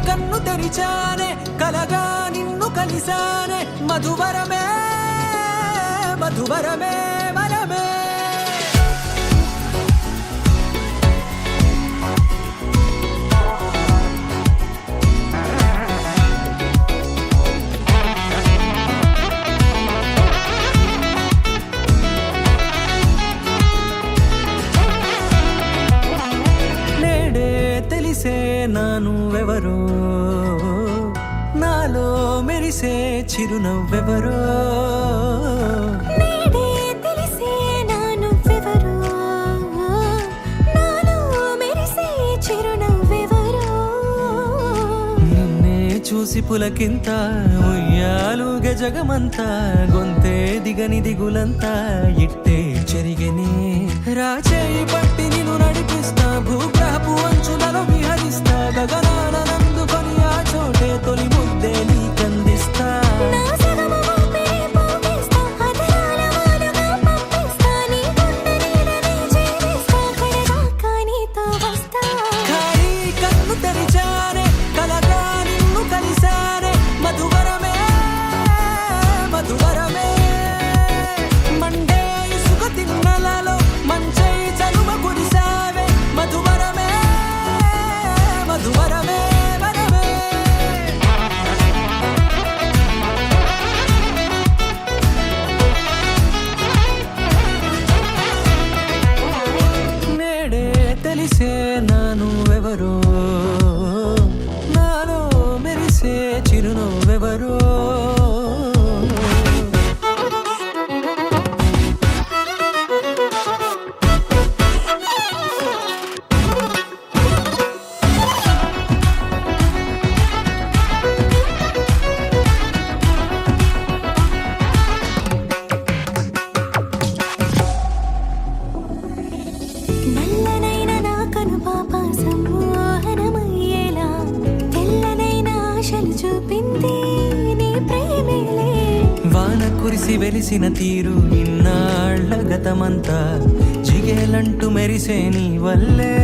కన్ను తెరిచానే కలగా నిన్ను కలిసానే మధువరమే మధువరమే వరమే నానువెవరో నాలో మెరిసే చిరునవ్వెవరో నేడే తెలిసే నానువెవరో నాలో మెరిసే చిరునవ్వెవరో నిన్నే చూసి పులకింత ఉయ్యాలుగ జగమంతా గొంతే దిగని దిగులంతా ఇట్టే చెరిగనే రాచేయి పట్టి నిన్ను నడిపిస్తా భూగ్రహపు అంచులలో విహరిస్తా గగనాన నందుకొని ఆ చోటే తొలి ముద్దే నీకందిస్తా నా సగము ఊపిరి పోగిస్తా అదరాల వాలుగా పంపిస్తా నీ గుండె నీడనే చేరిస్తా కడదాకా నీతో వస్తా ఖాళీ కన్ను తెరిచానే కలగా నిన్ను కలిసానే మధువరమే మధువరమే మండే ఇసుక తిన్నలలో మంచై చలువ కురిసావే మధువరమే మధువరమే వరమే నేడే తెలిసే నానువెవరో నాలో మెరిసే చిరునవ్వెవరో నల్లనైన నా కనుపాప సమ్మోహనమయ్యేలా తెల్లనైన ఆశలు చూపింది నీ ప్రేమేలే వాన కురిసి వెలిసిన తీరు ఇన్నాళ్ల గతమంతా జిగేలంటూ మెరిసే నీ వల్లే